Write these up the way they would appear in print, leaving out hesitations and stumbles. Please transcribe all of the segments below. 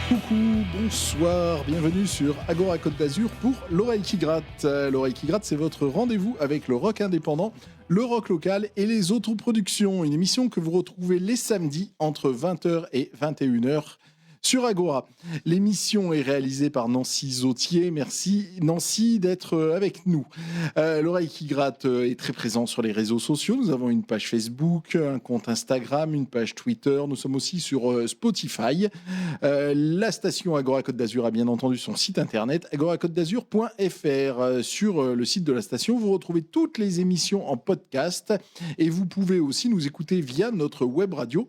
Coucou, bonsoir, bienvenue sur Agora Côte d'Azur pour l'Oreille qui gratte. L'Oreille qui gratte, c'est votre rendez-vous avec le rock indépendant, le rock local et les autoproductions. Une émission que vous retrouvez les samedis entre 20h et 21h sur Agora. L'émission est réalisée par Nancy Zautier. Merci Nancy d'être avec nous. L'Oreille qui gratte est très présent sur les réseaux sociaux. Nous avons une page Facebook, un compte Instagram, une page Twitter. Nous sommes aussi sur Spotify. La station Agora Côte d'Azur a bien entendu son site internet agoracôtedazur.fr. Sur le site de la station, vous retrouvez toutes les émissions en podcast et vous pouvez aussi nous écouter via notre web radio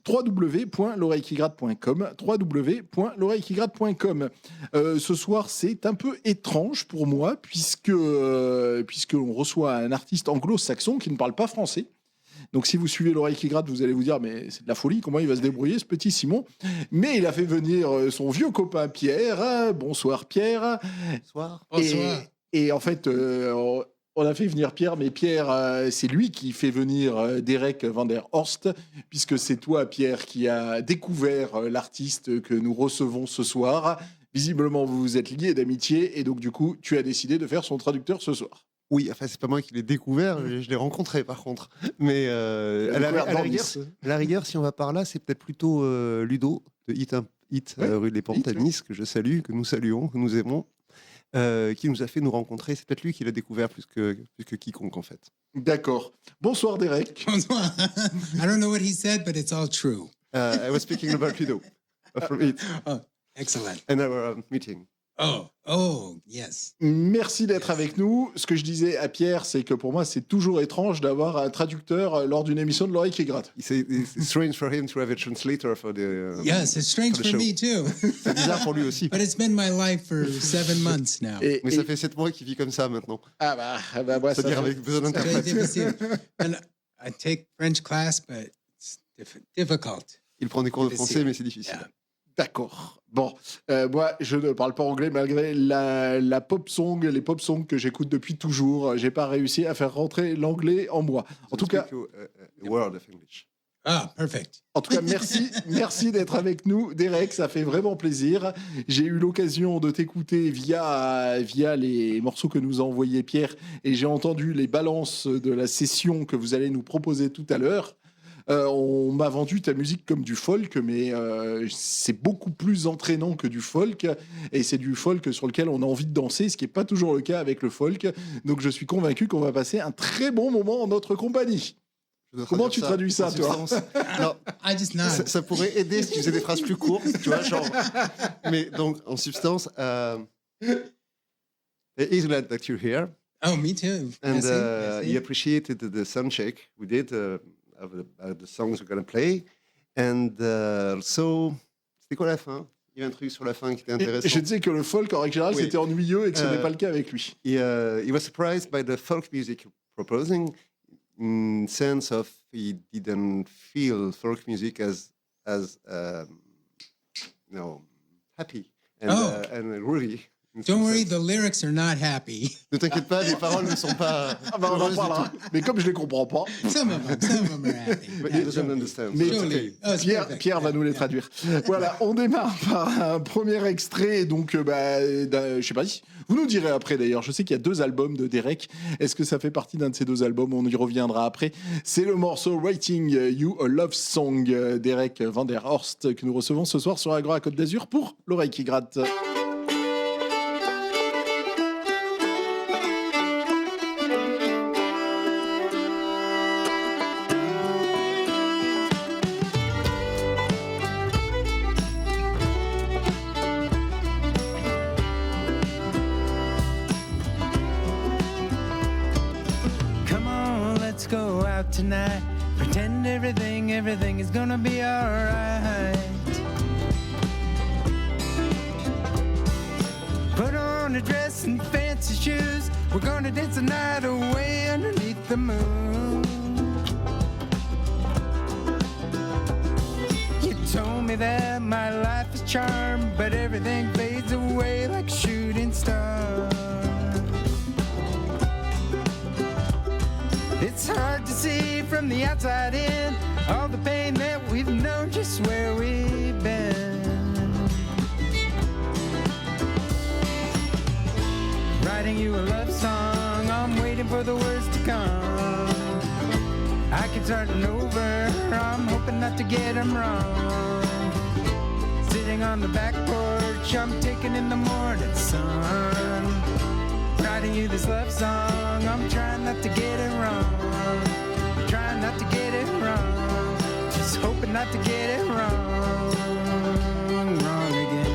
www.l'oreillequigratte.com www.l'oreillequigratte.com. Ce soir, c'est un peu étrange pour moi puisqu'on reçoit un artiste anglo-saxon qui ne parle pas français. Donc si vous suivez l'Oreille qui gratte, vous allez vous dire mais c'est de la folie, comment il va se débrouiller ce petit Simon? Mais il a fait venir son vieux copain Pierre. Bonsoir Pierre. Bonsoir. Et en fait, on a fait venir Pierre, mais Pierre, c'est lui qui fait venir Derek van der Horst, puisque c'est toi, Pierre, qui a découvert l'artiste que nous recevons ce soir. Visiblement, vous vous êtes liés d'amitié, et donc du coup, tu as décidé de faire son traducteur ce soir. Oui, enfin, c'est pas moi qui l'ai découvert, je l'ai rencontré par contre. Mais à la rigueur, si on va par là, c'est peut-être plutôt Ludo de Hit rue des Pentes à Nice, que je salue, que nous saluons, que nous aimons. Qui nous a fait nous rencontrer. C'est peut-être lui qui l'a découvert plus que quiconque, en fait. D'accord. Bonsoir, Derek. Bonsoir. I don't know what he said, but it's all true. I was speaking about Ludo from It. Oh, excellent. And our meeting. Oh, yes. Merci d'être avec nous. Ce que je disais à Pierre, c'est que pour moi, c'est toujours étrange d'avoir un traducteur lors d'une émission de l'Oreille qui gratte. It's strange for him to have a translator for the. Yes, it's strange for me too. C'est bizarre pour lui aussi. But it's been my life for 7 months now. Mais ça fait 7 mois qu'il vit comme ça maintenant. Ah bah moi, c'est-à-dire avec besoin d'interprète. And I take French class, but it's difficult. Il prend des cours de français, mais c'est difficile. Yeah. D'accord. Bon, moi, je ne parle pas anglais malgré la pop song, les pop songs que j'écoute depuis toujours. J'ai pas réussi à faire rentrer l'anglais en moi. En tout cas, word of English. Ah, perfect. En tout cas, merci d'être avec nous, Derek. Ça fait vraiment plaisir. J'ai eu l'occasion de t'écouter via les morceaux que nous a envoyés Pierre, et j'ai entendu les balances de la session que vous allez nous proposer tout à l'heure. On m'a vendu ta musique comme du folk, mais c'est beaucoup plus entraînant que du folk, et c'est du folk sur lequel on a envie de danser, ce qui n'est pas toujours le cas avec le folk. Donc je suis convaincu qu'on va passer un très bon moment en notre compagnie. Comment tu traduis ça, toi? Non, I just nod. Ça pourrait aider si tu faisais des phrases plus courtes, tu vois, genre. Mais donc, en substance, it is glad that you're here. Oh, me too. And Merci. he appreciated the sound check we did of the songs we're going to play. And so, c'était quoi la fin? Il y a un truc sur la fin qui était intéressant. Je disais que le folk, en règle générale, c'était ennuyeux et que ce n'est pas le cas avec lui. He was surprised by the folk music you're proposing, in sense of he didn't feel folk music as happy and groovy. Don't worry, the lyrics are not happy. Ne t'inquiète pas, les paroles ne sont pas. On en parlera. Mais comme je les comprends pas. Some of them are happy. But he doesn't understand. Mais Surely. Oh, it's perfect. Pierre va nous les traduire. Voilà, on démarre par un premier extrait. Donc, je sais pas si. Vous nous direz après d'ailleurs. Je sais qu'il y a 2 albums de Derek. Est-ce que ça fait partie d'un de ces 2 albums? On y reviendra après. C'est le morceau Writing You a Love Song, Derek van der Horst, que nous recevons ce soir sur Agora Côte d'Azur pour l'Oreille qui gratte. Tonight, pretend everything is gonna be alright. Put on a dress and fancy shoes. We're gonna dance the night away underneath the moon. You told me that my life is charmed, but everything fades away like a shooting star. It's hard to see from the outside in all the pain that we've known, just where we've been. come. I keep starting over, I'm hoping not to get them wrong. Sitting on the back porch, I'm taking in the morning sun. Writing you this love song, I'm trying not to get it wrong. Trying not to get it wrong. Just hoping not to get it wrong. Wrong again.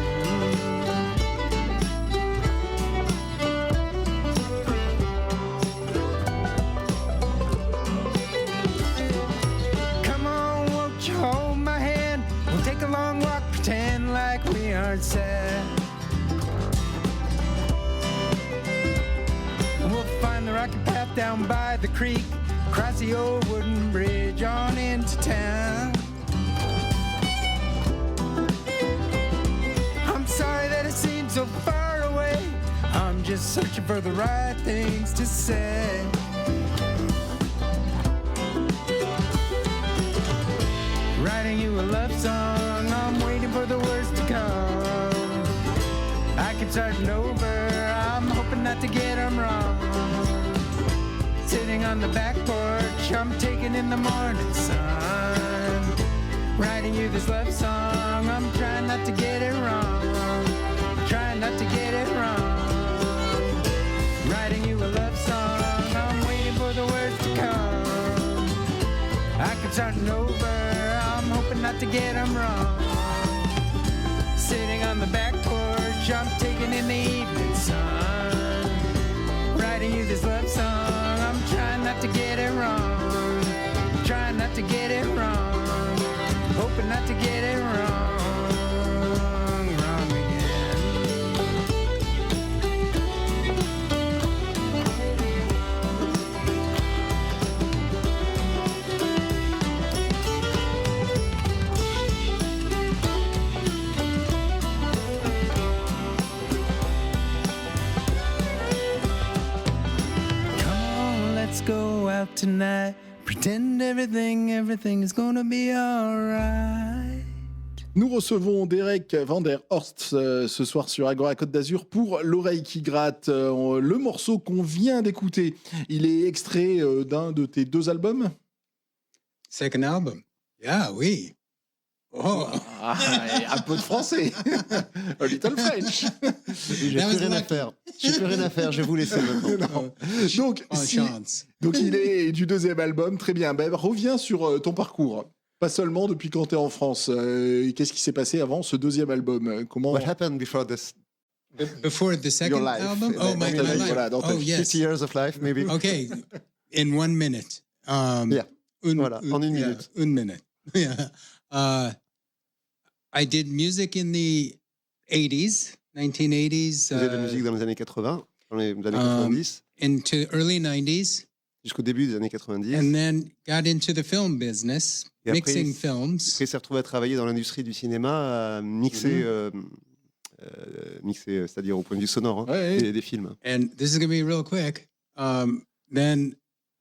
Come on, won't you hold my hand? We'll take a long walk, pretend like we aren't sad. We'll find the rocky path down by the creek, cross the old wooden bridge on into town. I'm sorry that it seems so far away. I'm just searching for the right things to say. Writing you a love song, I'm waiting for the words to come. I keep starting over, I'm hoping not to get them wrong. Sitting on the back porch, I'm taking in the morning sun. Writing you this love song, I'm trying not to get it wrong. Trying not to get it wrong. Writing you a love song, I'm waiting for the words to come. I keep starting over, I'm hoping not to get them wrong. Sitting on the back porch, I'm taking in the evening sun. Writing you this love song, I'm trying not to get it wrong. Trying not to get it wrong. Hoping not to get it wrong. Wrong again. Come on, let's go out tonight. Pretend everything is gonna be alright. Nous recevons Derek van der Horst ce soir sur Agora Côte d'Azur pour L'Oreille qui gratte. Le morceau qu'on vient d'écouter, il est extrait d'un de tes deux albums. Second album. Yeah, oui. Oh, Un peu de français. A little French. J'ai plus rien à faire. J'ai plus rien à faire. Je vais vous laisser maintenant. Non. Donc, en chance. donc, il est du deuxième album. Très bien. Ben, reviens sur ton parcours. Pas seulement depuis quand tu es en France. Qu'est-ce qui s'est passé avant ce deuxième album? Comment... What happened before this? Before the second Your life. album? Oh, my Dans ta vie, life. voilà, dans ta Oh, vie. yes. 50 years of life, maybe. Okay, in 1 minute. Yeah. Voilà, en une minute. Yeah, 1 minute. Yeah. I did music in the 80s, 1980s. Je faisais de la musique dans les années 80, dans les années 90, Into early 90s. jusqu'au début des années 90. And then got into the film business, Et après, mixing films. Après, il s'est retrouvé à travailler dans l'industrie du cinéma, à mixer, mixer, c'est-à-dire au point de vue sonore, hein, Ouais, ouais. des films. And this is going to be real quick. Then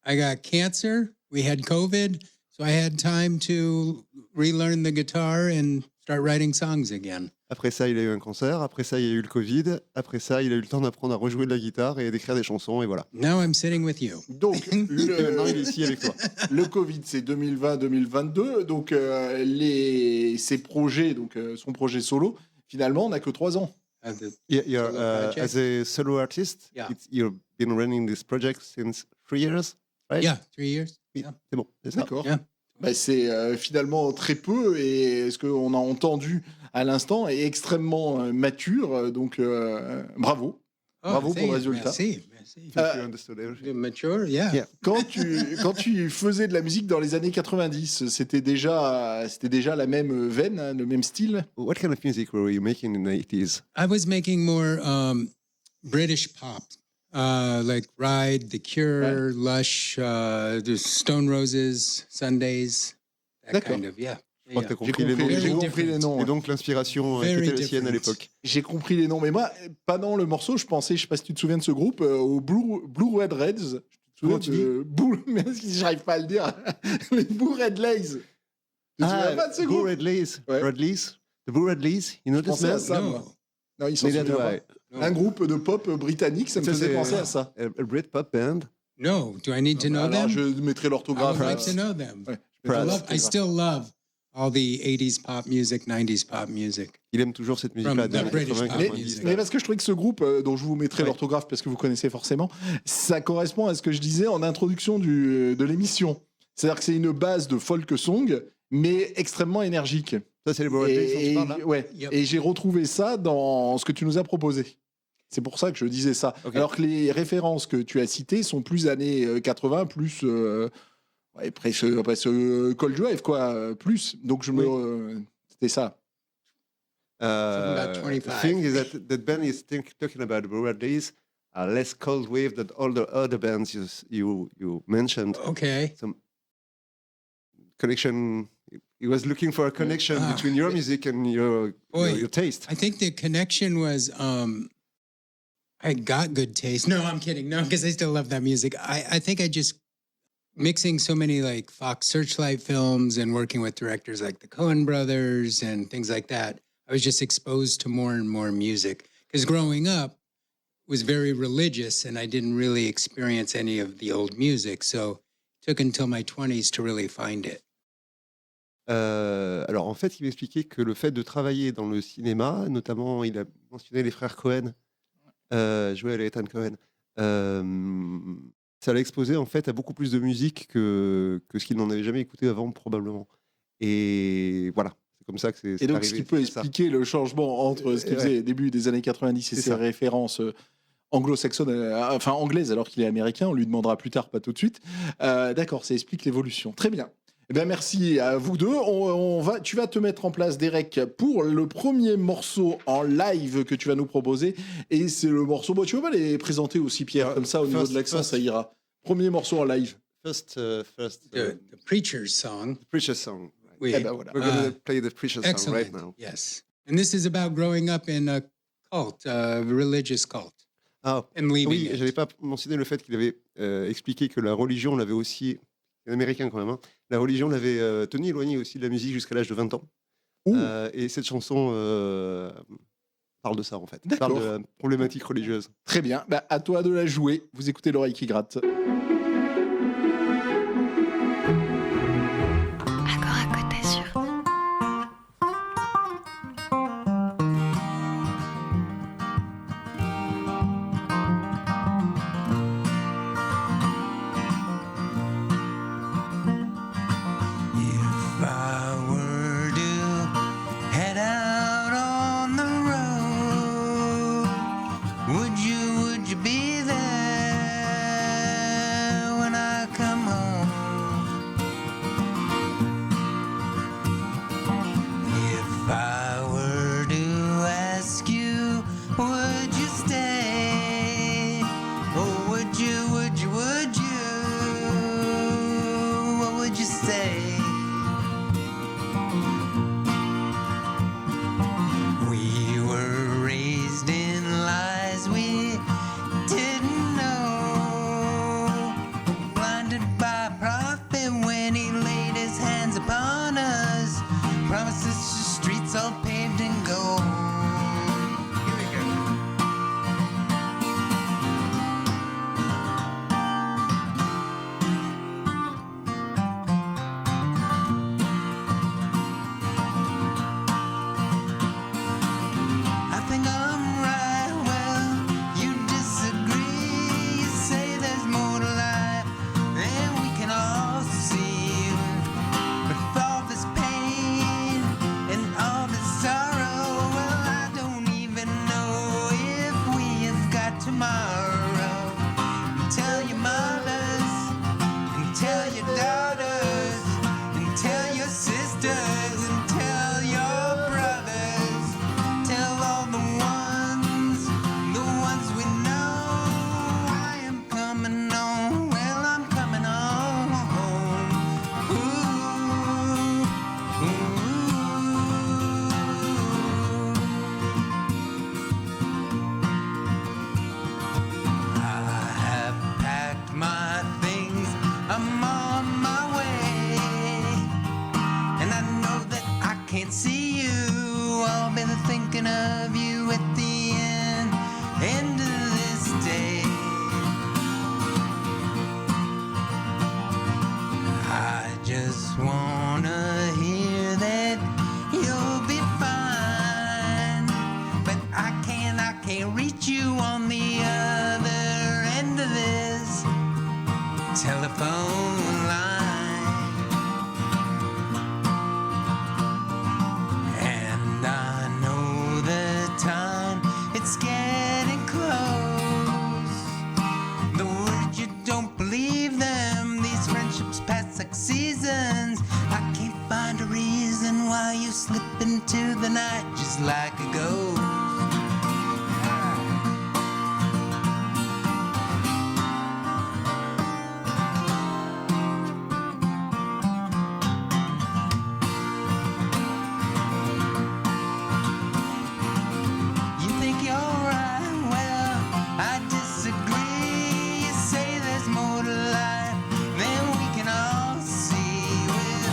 I got cancer. We had COVID. So I had time to relearn the guitar and start writing songs again. Après ça, il a eu un cancer. Après ça, il y a eu le Covid. Après ça, il a eu le temps d'apprendre à rejouer de la guitare et d'écrire des chansons. Et voilà. Now I'm sitting with you. Donc, Et maintenant, il est ici avec toi. le Covid, c'est 2020-2022. Donc, ses projets, donc son projet solo, finalement, on n'a que 3 ans. As a solo artist, Yeah. you've been running this project since 3 years, right? Yeah, 3 years. Oui, Yeah. c'est bon, c'est ça. D'accord. Yeah. Bah, c'est finalement très peu, et ce qu'on a entendu à l'instant est extrêmement mature. Donc, bravo. Oh, Bravo pour le résultat. Merci. If you understood everything. Mature, yeah. Yeah. Quand tu faisais de la musique dans les années 90, c'était déjà la même veine, hein, le même style. What kind of music were you making in the 80s? I was making more British pop, like Ride, The Cure, Lush, the Stone Roses, Sundays, that D'accord. kind of, yeah. Je crois que t'as J'ai compris les noms. compris, j'ai Very compris les different. noms. Et donc l'inspiration qui Very était la sienne à different. l'époque. J'ai compris les noms, mais moi, pendant le morceau, je pensais, je sais pas si tu te souviens de ce groupe, au Blue Red Reds. Tu te souviens de mais j'arrive pas à le dire. Les Blue Red Lays. Tu te souviens pas de ce Blue groupe? Red Lays. Ouais. Red Lays. The Blue Red Lays. You know Je this pensais à man? ça, No. moi. Non, il s'en Neither souvient do pas. I. No. Un groupe de pop britannique, ça me Ça, faisait c'est- penser à ça. A Brit pop band No, do I need to know Alors, them? je mettrai I l'orthographe. would like to know them. Ouais, I still love all the 80s pop music, 90s pop music. Il aime toujours cette musique-là. From the des British 80, pop 90. music. Mais parce que je trouvais que ce groupe, dont je vous mettrai Ouais. l'orthographe parce que vous connaissez forcément, ça correspond à ce que je disais en introduction de l'émission. C'est-à-dire que c'est une base de folk song, mais extrêmement énergique. Ça, c'est les Bored Days dont tu parles, là ouais. Yep. Et j'ai retrouvé ça dans ce que tu nous as proposé. C'est pour ça que je disais ça. Ok. Alors que les références que tu as citées sont plus années 80, plus ouais, presque Cold Drive, quoi, plus. Donc c'était ça. about 25. The thing is that band is talking about the Bored Days are less cold wave than all the other bands you mentioned. Okay. Connection. He was looking for a connection Ah. between your music and your taste. I think the connection was I got good taste. No, I'm kidding. No, because I still love that music. I think I just mixing so many like Fox Searchlight films and working with directors like the Coen brothers and things like that. I was just exposed to more and more music because growing up was very religious and I didn't really experience any of the old music. So it took until my 20s to really find it. Alors en fait, il m'expliquait que le fait de travailler dans le cinéma, notamment, il a mentionné les frères Cohen, Joel et Ethan Cohen, ça l'a exposé en fait à beaucoup plus de musique que ce qu'il n'en avait jamais écouté avant probablement. Et voilà, c'est comme ça que c'est Et donc, arrivé. ce qui peut c'est ça. expliquer le changement entre ce qu'il faisait début des années 90 et C'est ses ça. références anglo-saxonnes, enfin anglaises, alors qu'il est américain. On lui demandera plus tard, pas tout de suite. D'accord, ça explique l'évolution. Très bien. Eh bien, merci à vous deux. Tu vas te mettre en place, Derek, pour le premier morceau en live que tu vas nous proposer. Et c'est le morceau... Bon, tu veux pas les présenter aussi, Pierre, comme ça, au niveau de l'accent, ça ira. Premier morceau en live. First, The Preacher's Song. Preacher's Song. We, Eh ben voilà. We're going to play the Preacher's Song excellent. right now. Yes. And this is about growing up in a cult, a religious cult, Ah, and leaving oui, it. j'avais pas mentionné le fait qu'il avait expliqué que la religion l'avait aussi, c'est américain quand même, hein, la religion l'avait tenu éloigné aussi de la musique jusqu'à l'âge de 20 ans. Ouh. Et cette chanson parle de ça en fait, D'accord. parle de la problématique religieuse. Très bien. Bah, à toi de la jouer. Vous écoutez l'oreille qui gratte. Agora Côte d'Azur. If I were to head out on the road, would you be there when I come home? If I were to ask you, would you stay? Or would you? What would you say? We were raised in lies we didn't know, blinded by prophet when he laid his hands upon us, promised us the streets all paved in gold. Here we go. I think I'm right, well, you disagree. You say there's more to life than we can all see. But with all this pain and all this sorrow, well, I don't even know if we have got tomorrow. And tell your mothers, and tell your daughters, and tell your sisters, and tell your brothers. Tell all the ones we know. I am coming home. Well, I'm coming home. I have packed my things. I'm on my way. And I know that I can't see you. I'll be thinking of you at the end of this day. find a reason why you slip into the night just like a ghost. You think you're right, well, I disagree. You say there's more to life than we can all see. With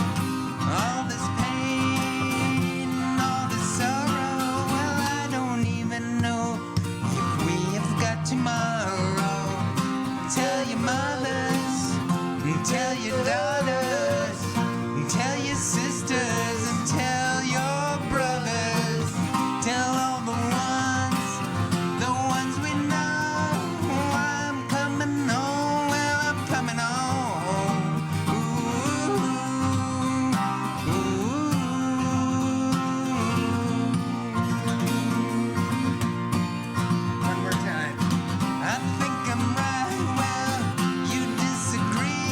all this pain and all this sorrow, well, I don't even know if we've got tomorrow. Tell your mothers, and tell your daughters, and tell your sisters, and tell your brothers. Tell all the ones we know. I'm coming home, well, I'm coming home. Ooh, ooh. One more time. I think I'm right, well, you disagree.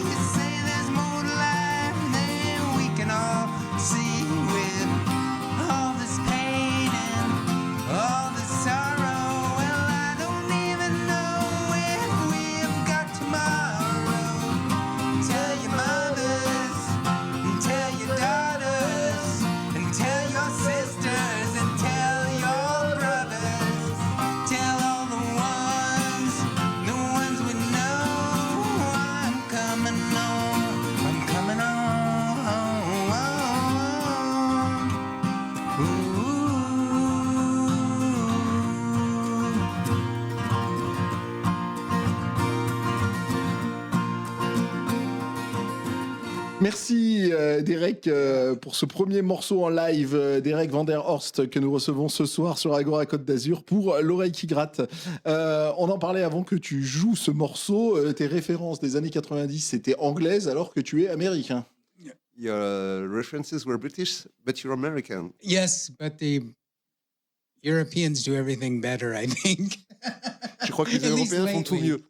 You say there's more to life than we can all see. With all this pain and all this sorrow, well, I don't even know if we've got tomorrow. Tell your mothers, and tell your daughters, and tell your sisters, and tell your brothers. Tell all the ones we know. I'm coming home, I'm coming home. Ooh. Merci Derek pour ce premier morceau en live, Derek Van der Horst, que nous recevons ce soir sur Agora Côte d'Azur pour L'Oreille qui gratte. On en parlait avant que tu joues ce morceau. Tes références des années 90, c'était anglaises alors que tu es américain. Your references were British, but you're American. Yes, but the Europeans do everything better, I think. Je crois que les At least Européens font tout lately. mieux.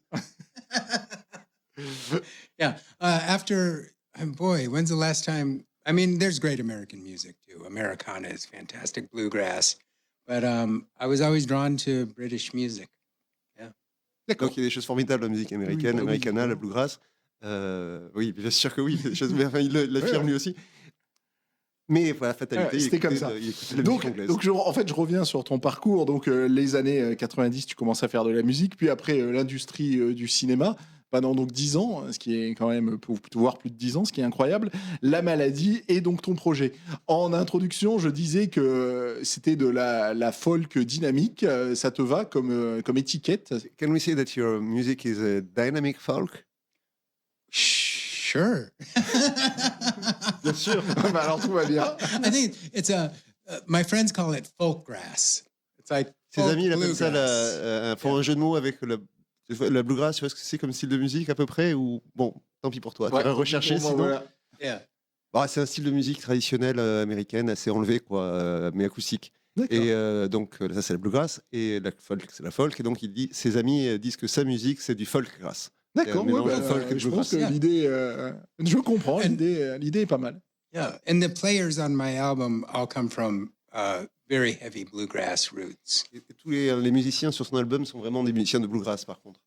Yeah. After, boy, when's the last time? I mean, there's great American music too. Americana is fantastic, bluegrass. But I was always drawn to British music. Donc il y a des choses formidables la musique américaine, Oui, Americana, oui. la bluegrass. Oui, bien sûr que oui, il y a des choses, mais enfin, il l'affirme Ouais. lui aussi. Mais voilà, fatalité, C'était comme ça. il écoutait la Donc, musique anglaise. en fait, je reviens sur ton parcours. Donc, les années 90, tu commences à faire de la musique, puis après, l'industrie du cinéma, pendant donc 10 ans, ce qui est quand même, voire plus de 10 ans, ce qui est incroyable, la maladie et donc ton projet. En introduction, je disais que c'était de la folk dynamique. Ça te va comme étiquette? Can we say that your music is a dynamic folk? Sure. Bien sûr. Bah, alors, tout va bien. I think it's my friends call it folk grass. It's like Ses folk amis ils appellent ça bluegrass. font un jeu de mots avec la bluegrass, tu vois ce que c'est comme style de musique à peu près ou bon, tant pis pour toi, tu Ouais. vas rechercher Bon, bah, sinon. voilà. Yeah. Bah, c'est un style de musique traditionnelle américaine assez enlevé quoi, mais acoustique. D'accord. Et donc ça c'est la bluegrass et la folk c'est la folk et donc il dit ses amis disent que sa musique c'est du folk grass. D'accord, un mélange ouais, de folk et de je pense que bluegrass. l'idée, je comprends, And- l'idée est pas mal. Yeah. And the players on my album all come from very heavy bluegrass roots. Et tous les musiciens sur son album sont vraiment des musiciens de bluegrass par contre.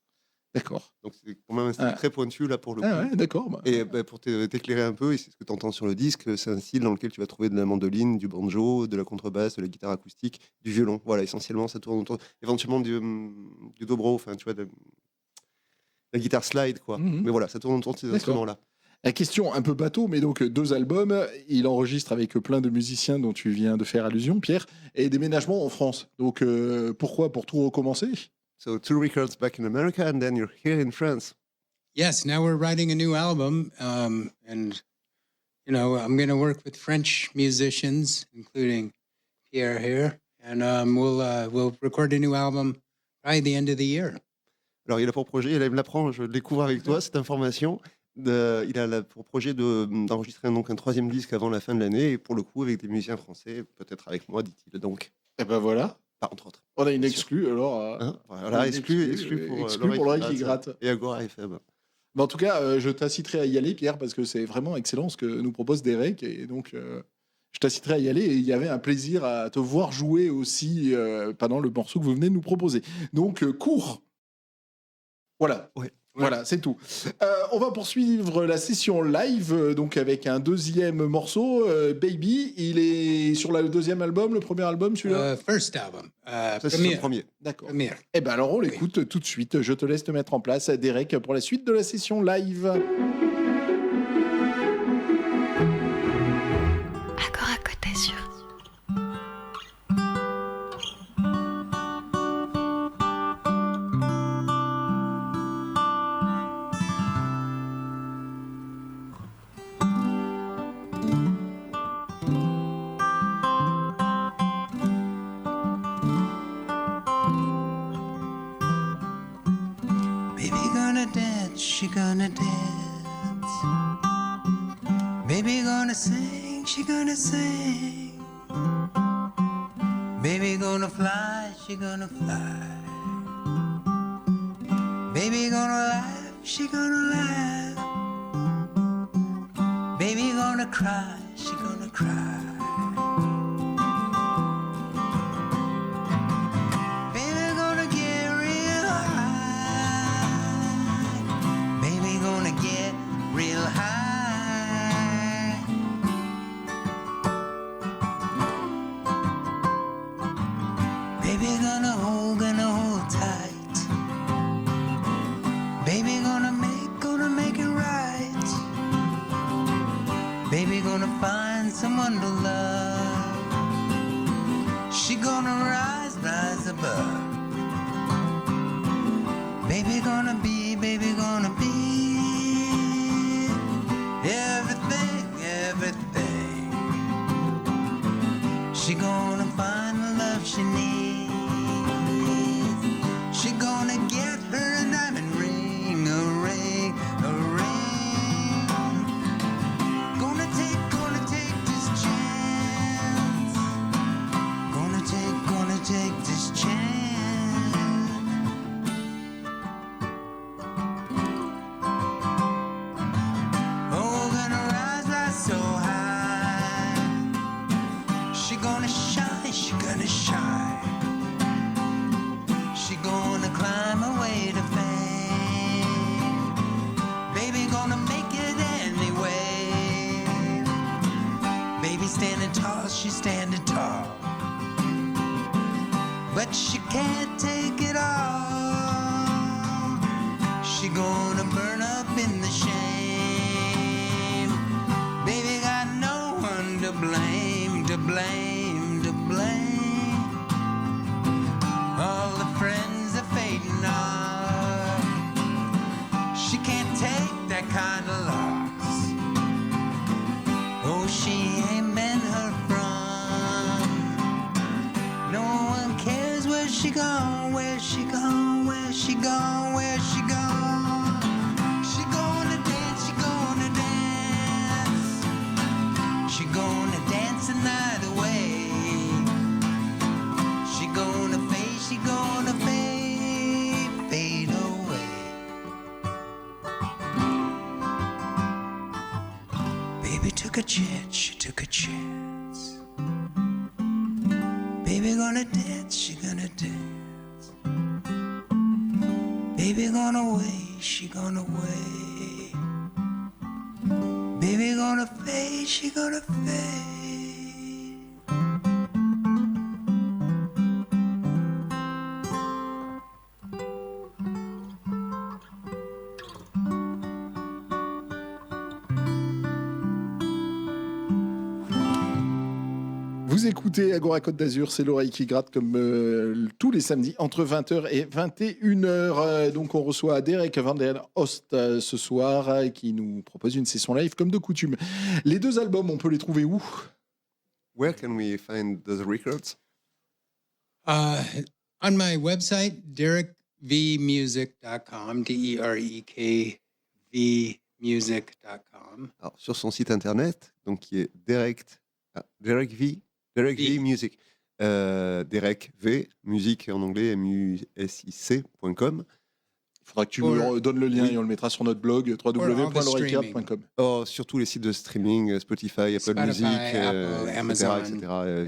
D'accord. Donc c'est quand même un style Ah. très pointu là pour le coup. Ah ouais, d'accord. Bah. Et pour t'éclairer un peu, et c'est ce que tu entends sur le disque, c'est un style dans lequel tu vas trouver de la mandoline, du banjo, de la contrebasse, de la guitare acoustique, du violon. Voilà, essentiellement, ça tourne autour. Éventuellement du dobro, enfin, tu vois, de la guitare slide, quoi. Mhm. Mais voilà, ça tourne autour de ces D'accord. instruments-là. La question un peu bateau, mais donc 2 albums. Il enregistre avec plein de musiciens dont tu viens de faire allusion, Pierre, et déménagement en France. Donc pourquoi? Pour tout recommencer? So 2 records back in America, and then you're here in France. Yes, now we're writing a new album, and you know I'm going to work with French musicians, including Pierre here, and we'll record a new album by the end of the year. Alors, il a pour projet, il me l'apprend, je le découvre avec toi, cette information. Il a pour projet d'enregistrer donc un 3e disque avant la fin de l'année, et pour le coup, avec des musiciens français, peut-être avec moi, dit-il donc. Et ben voilà. Pas entre autres. On a une Bien sûr. exclue alors. Hein, voilà, exclu pour l'oreille l'oreille qui gratte. et Agora FM. Mais en tout cas, je t'inciterai à y aller, Pierre, parce que c'est vraiment excellent ce que nous propose Derek. Et donc, je t'inciterai à y aller. Et il y avait un plaisir à te voir jouer aussi pendant le morceau que vous venez de nous proposer. Donc, cours. Voilà. Ouais. Voilà, c'est tout. On va poursuivre la session live donc avec un deuxième morceau, Baby. Il est sur le deuxième album, le premier album, celui-là First album. Ça, c'est le premier. D'accord. Premiere. Eh ben alors on l'écoute tout de suite. Je te laisse te mettre en place, Derek, pour la suite de la session live. Agora Côte d'Azur. Baby gonna dance, she gonna dance. Baby gonna sing, she gonna sing. Baby gonna fly, she gonna fly. Baby gonna laugh, she gonna laugh. Baby gonna cry, she gonna cry. Baby gonna get real high. Baby gonna get real high. Baby gonna hold tight. Baby gonna make it right. Baby gonna find someone to love. She gonna rise above. Baby gonna be everything. She gonna find the love she needs. She gonna get her a diamond ring, a ring. Gonna take this chance. Gonna take this chance. Oh, gonna rise so high. She gonna shine, she gonna shine. She gonna climb her way to fame. Baby gonna make it anyway. Baby standing tall, she's standing tall. But she can't take it all. She gonna burn up in the shame. Baby got no one to blame, to blame, to blame. All the friends are fading off. She can't take that kind of loss. Oh, she ain't been her from. No one cares where she gone, where she gone, where she gone, where she gone. She gonna dance, she gonna dance. She gonna dance the night away. She gonna fade away. Baby took a chance, she took a chance. Baby gonna dance, she gonna dance. Baby gonna wait, she gonna wait. Baby gonna fade, she gonna fade. Vous écoutez Agora Côte d'Azur, c'est l'oreille qui gratte comme tous les samedis entre 20h et 21h. Donc on reçoit Derek van der Oost ce soir qui nous propose une session live comme de coutume. Les deux albums, on peut les trouver où? Where can we find those records? On my website, derekvmusic.com, DEREKVmusic.com. Alors, sur son site internet, donc qui est Derek V Music. Derek V, musique en anglais, music.com. Il Faudra que tu me donnes le lien et on le mettra sur notre blog www.loreillekigrat.com. Oh, surtout les sites de streaming, Spotify, Apple Music, Apple, Amazon, etc.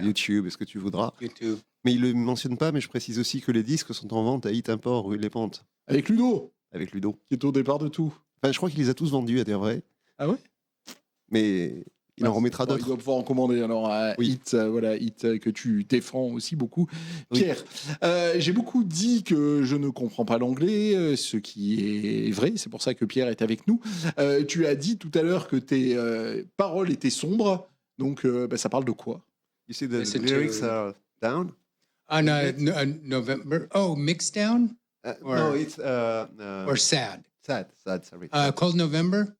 YouTube, est-ce que tu voudras. YouTube. Mais il ne le mentionne pas, mais je précise aussi que les disques sont en vente à Hit Import, rue Les Pentes. Avec Ludo, Avec Ludo. qui est au départ de tout. Enfin, je crois qu'il les a tous vendus, à dire vrai. Ah ouais? Mais il en remettra Il d'autres. doit pouvoir en commander. Alors, Oui. Hit, Hit que tu défends aussi beaucoup. Oui. Pierre, j'ai beaucoup dit que je ne comprends pas l'anglais, ce qui est vrai. C'est pour ça que Pierre est avec nous. Tu as dit tout à l'heure que tes paroles étaient sombres. Donc, ça parle de quoi? You see, the Listen lyrics to- are down. November. Oh, mixed down Or- No, it's or sad? sad, sorry. Cold November.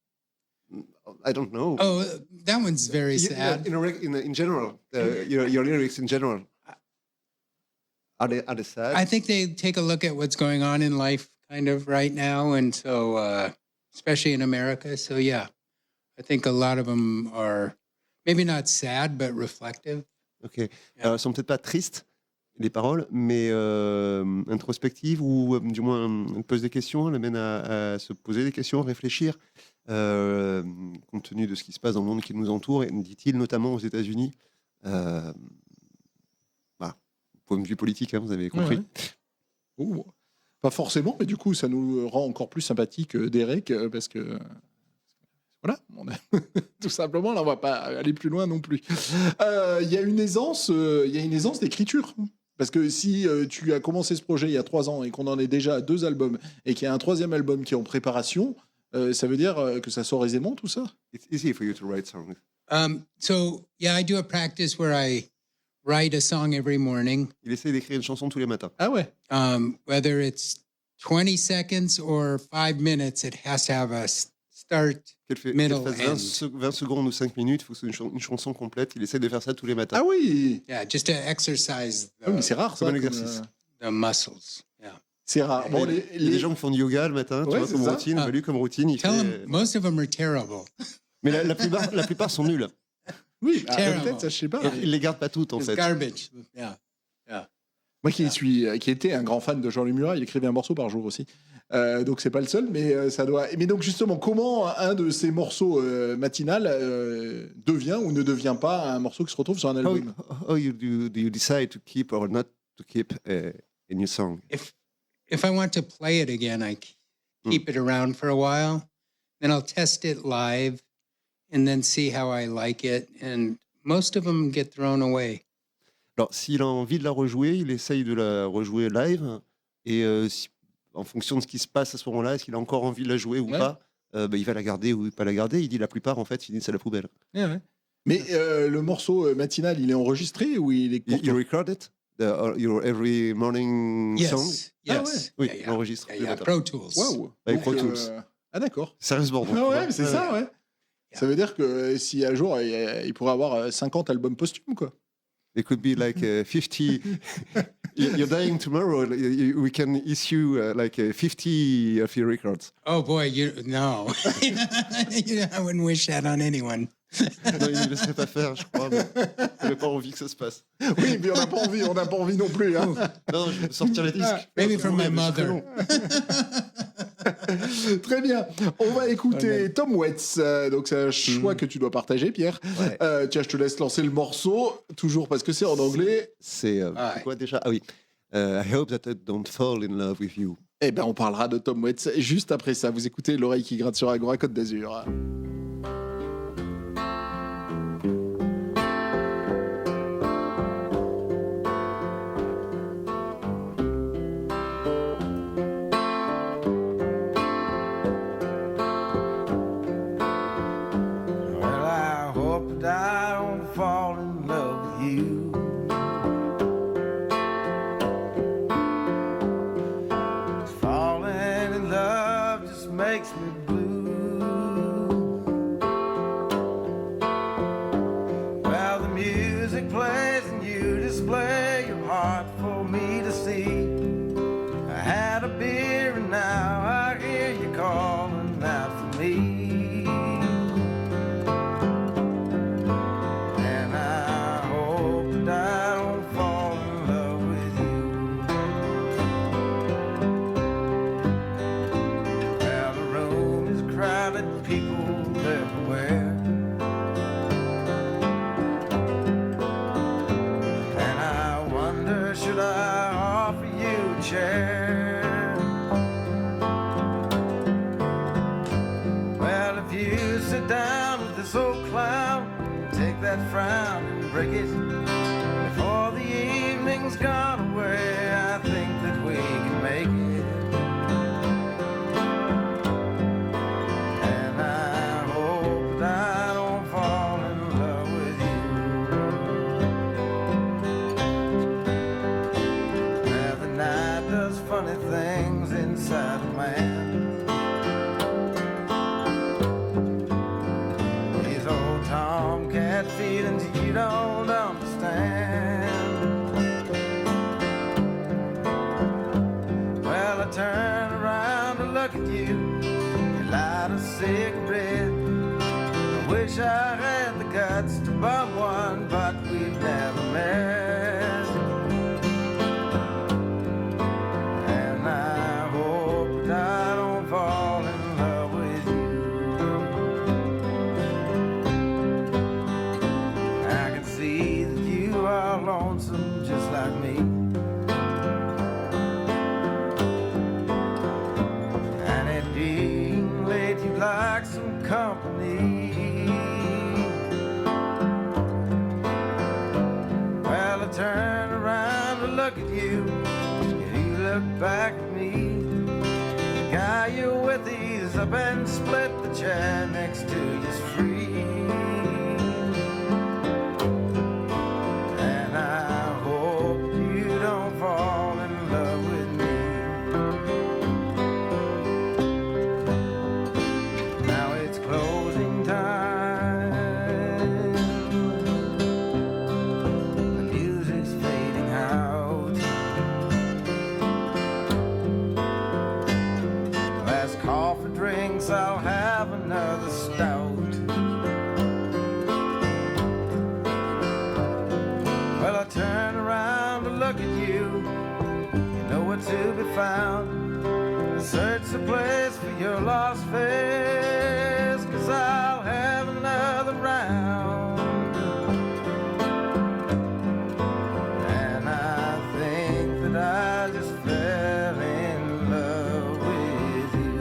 I don't know. Oh, that one's very sad. In general, your lyrics in general, are they sad? I think they take a look at what's going on in life kind of right now. And so, especially in America. So, yeah, I think a lot of them are maybe not sad, but reflective. Ok. Alors, elles sont peut-être pas tristes, les paroles, mais introspectives, ou du moins, elles posent des questions, elles amènent à se poser des questions, réfléchir, compte tenu de ce qui se passe dans le monde qui nous entoure, et dit-il, notamment aux États-Unis. Voilà. Point de vue politique, hein, vous avez compris. Ouais. Ouh. Pas forcément, mais du coup, ça nous rend encore plus sympathiques d'Eric, parce que... Voilà, tout simplement, là, on va pas aller plus loin non plus. Il y a une aisance d'écriture. Parce que si tu as commencé ce projet il y a 3 ans et qu'on en est déjà à 2 albums et qu'il y a un 3e album qui est en préparation, ça veut dire que ça sort aisément, tout ça? It's easy for you to write songs. So, yeah, I do a practice where I write a song every morning, Il essaie d'écrire une chanson tous les matins. Ah ouais. whether it's 20 seconds or 5 minutes, it has to have a start. Qu'elle Middle fasse 20 secondes ou 5 minutes, il faut que ce soit une chanson complète. Il essaie de faire ça tous les matins. Ah oui. Yeah, just to exercise Ah oui, mais c'est rare, ça. Comme un comme, exercice. the muscles. Yeah. c'est rare. Bon, Il y a des gens qui font du yoga le matin, tu Ouais, vois, c'est comme ça. routine. Ah. Lui, comme routine, il Tell fait... them, most of them are terrible. Mais la plupart sont nuls. Oui, Terrible. peut-être, ça, je sais pas. Il les garde pas toutes, en It's fait. garbage. Yeah. Moi qui était un grand fan de Jean-Louis Murat, il écrivait un morceau par jour aussi. Donc c'est pas le seul, mais ça doit. Mais donc justement, comment un de ces morceaux matinal devient ou ne devient pas un morceau qui se retrouve sur un album? How do you decide to keep or not to keep a new song? If I want to play it again, I keep it around for a while. Then I'll test it live and then see how I like it. And most of them get thrown away. Alors, s'il a envie de la rejouer, il essaye de la rejouer live. Et en fonction de ce qui se passe à ce moment-là, est-ce qu'il a encore envie de la jouer ou Ouais. pas, il va la garder ou pas la garder. Il dit la plupart, en fait, finissent à la poubelle. Mais le morceau matinal, il est enregistré ou il est You record it? Your every morning song? Yes. Ah Yes. Oui, Yeah, il yeah. enregistre. Yeah, tous les yeah. matins. Pro Tools. Waouh. Avec Donc, Pro Tools. Ah d'accord. Sérieusement. donc, Ah tu ouais, vois. mais c'est ça, ouais. Ça veut dire que si un jour il pourrait avoir 50 albums posthumes, quoi. It could be like 50. You're dying tomorrow. We can issue like 50 of your records. Oh boy, no. I wouldn't wish that on anyone. Non, il ne le laisserait pas faire, je crois. Mais il n'avait pas envie que ça se passe. Oui, puis on n'a pas envie non plus. Hein. Non, je vais sortir les disques. Maybe from my mother. Très bien. On va écouter Tom Waits. Donc c'est un choix que tu dois partager, Pierre. Ouais. Tiens, je te laisse lancer le morceau, toujours parce que c'est en anglais. C'est Ah ouais. quoi déjà? Ah oui. I hope that I don't fall in love with you. Eh ben, on parlera de Tom Waits juste après ça. Vous écoutez l'oreille qui gratte sur Agora Côte d'Azur. Well, I hope that I don't fall in love with you. Falling in love just makes me blue. Well, the music plays and you display your heart for me to see. I had a beer and now I hear you calling out for me. And I hope that I don't fall in love with you. share. Well, if you sit down with this old clown, take that frown and break it before the evening's gone away, I think that we can make it. And I hope that I don't fall in love with you. Now the night does funny things inside a man. These old tomcat feelings you don't understand. Well, I turn around to look at you, you light a cigarette. I wish I had the guts to bum one, but we've never met. And I hope that I don't fall in love with you. I can see that you are lonesome just like me. And it being late, you'd like some company. Well, I turn around to look at you, and you look back at me. The guy you're with, he's up and split the chair next to you's free. And I hope you don't fall in love with me. Now it's closing time. The music's fading out. Last coffee drinks, I'll have another stout. Well, I turn around to look at you. You know where to be found. Search the place for your lost face, 'cause I'll have another round. And I think that I just fell in love with you.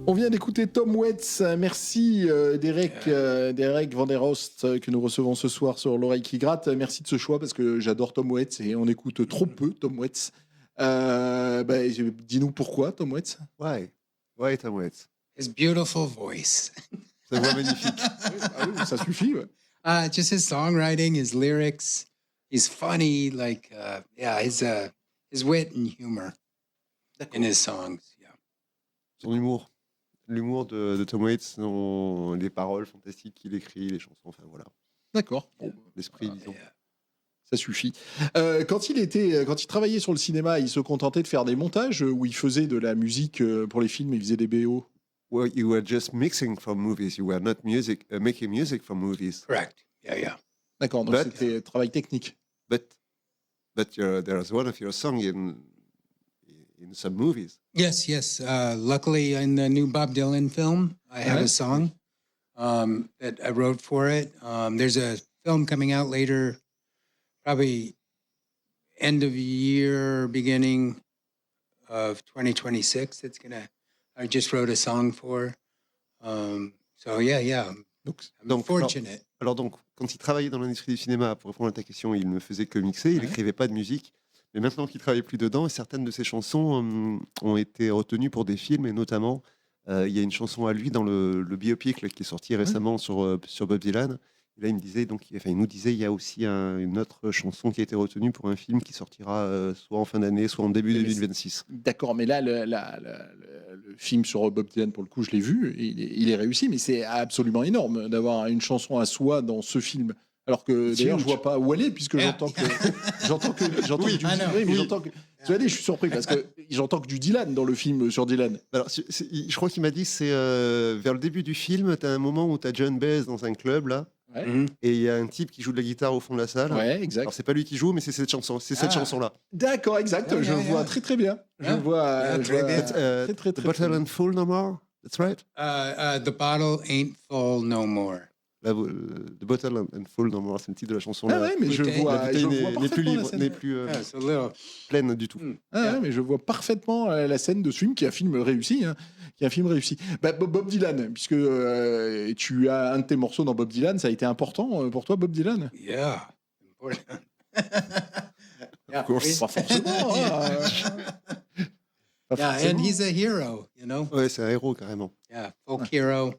On vient d'écouter Tom Waits. Merci Derek Van der Oost que nous recevons ce soir sur l'oreille qui gratte. Merci de ce choix parce que j'adore Tom Waits et on écoute trop peu Tom Waits. Dis-nous pourquoi Tom Waits. Ouais, Tom Waits. His beautiful voice. Sa voix magnifique. Oui, ça suffit. Ouais. Just his songwriting, his lyrics. He's funny, like his wit and humor in his songs. Yeah. Son humour. L'humour de Tom Waits, les paroles fantastiques qu'il écrit, les chansons, enfin voilà. D'accord. L'esprit, disons. Yeah. Ça suffit. Quand il travaillait sur le cinéma, il se contentait de faire des montages où il faisait de la musique pour les films, il faisait des BO. Well, you were just mixing from movies. You were not making music from movies. Correct. Yeah. D'accord, donc c'était travail technique. But there's one of your songs in some movies. Yes. Luckily, in the new Bob Dylan film, I have a song that I wrote for it. There's a film coming out later, probably end of year, beginning of 2026. I just wrote a song for. So yeah. I'm fortunate. Alors donc, quand il travaillait dans l'industrie du cinéma, pour répondre à ta question, il ne faisait que mixer, il n'écrivait pas de musique. Mais maintenant qu'il ne travaille plus dedans, certaines de ses chansons ont été retenues pour des films, et notamment, il y a une chanson à lui dans le biopic là, qui est sorti récemment sur Bob Dylan. Et là, il nous disait, il y a aussi une autre chanson qui a été retenue pour un film qui sortira soit en fin d'année, soit en début 2026. D'accord, mais là, le film sur Bob Dylan, pour le coup, je l'ai vu, il est réussi, mais c'est absolument énorme d'avoir une chanson à soi dans ce film. Alors que d'ailleurs, je vois pas où elle est, puisque j'entends que tu vas aller, je suis surpris parce que j'entends que du Dylan dans le film sur Dylan. Alors, je crois qu'il m'a dit c'est vers le début du film, tu as un moment où tu as John Baez dans un club là. Ouais. Et il y a un type qui joue de la guitare au fond de la salle. Ouais, exact. Alors c'est pas lui qui joue, mais c'est cette chanson-là. D'accord, exact. Je vois très très bien. Je vois très bien. Très The bottle ain't full no more. That's right. The bottle ain't full no more. The Bottle and Fall dans Morris and Tea de la chanson. Ah ouais, mais je vois n'est plus libre, la n'est scène. plus it's a little. pleine du tout. Ah ouais, mais je vois parfaitement la scène de ce film qui est un film réussi. Hein, qui est un film réussi. Bah, Bob Dylan, puisque tu as un de tes morceaux dans Bob Dylan, ça a été important pour toi, Bob Dylan? Yeah. Important. Yeah, course. Pas forcément. Pas yeah, forcément. and he's a hero, you know. Ouais, c'est un héros carrément. Yeah, folk hero.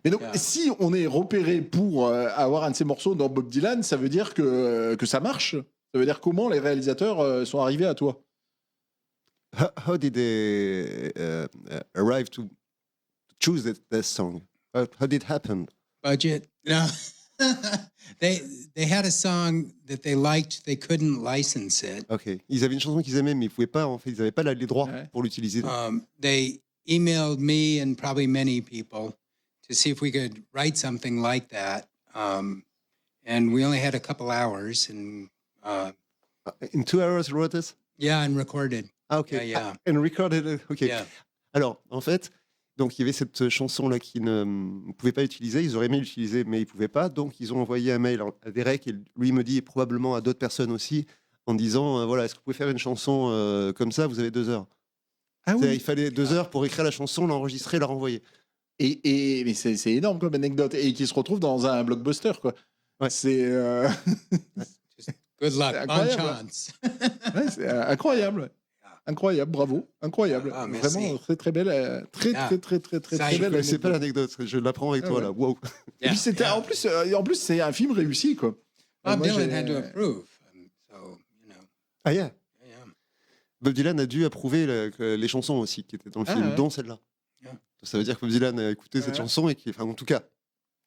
Mais donc, Yeah. si on est repéré pour avoir un de ces morceaux dans Bob Dylan, ça veut dire que ça marche. Ça veut dire comment les réalisateurs sont arrivés à toi. How did they arrive to choose that song? How did it happen? Budget. No. they had a song that they liked. They couldn't license it. Ok. Ils avaient une chanson qu'ils aimaient, mais ils pouvaient pas. En fait, ils n'avaient pas les droits Ouais. pour l'utiliser. They emailed me and probably many people to see if we could write something like that. And we only had a couple hours, and In 2 hours, wrote it. yeah, and recorded. Ah ok. Yeah. And recorded it. Ok. Yeah. Alors, en fait, donc il y avait cette chanson-là qu'ils ne pouvaient pas utiliser. Ils auraient aimé l'utiliser, mais ils ne pouvaient pas. Donc, ils ont envoyé un mail à Derek, et lui me dit, et probablement à d'autres personnes aussi, en disant, voilà, est-ce que vous pouvez faire une chanson comme ça? Vous avez 2 heures. Ah Il fallait 2 heures pour écrire la chanson, l'enregistrer, la renvoyer. Mais c'est énorme comme anecdote. Et qui se retrouve dans un blockbuster, quoi. Ouais. C'est Good luck. C'est Bon incroyable. chance. ouais, c'est incroyable. Incroyable, bravo. Incroyable. Ah, merci. Vraiment très très belle. Très Ah. très Ça, très je belle. C'est pas anecdote. l'anecdote, je l'apprends avec Ah toi ouais. là. Wow. Et puis c'était en plus c'est un film réussi, quoi. Bob Moi, Dylan j'ai- had to approve. So, you know. Ah yeah. Yeah. Bob Dylan a dû approuver les chansons aussi qui étaient dans le Ah, film, ouais. dont celle-là. Yeah. Ça veut dire que Bob Dylan a écouté cette Ouais. chanson et enfin en tout cas,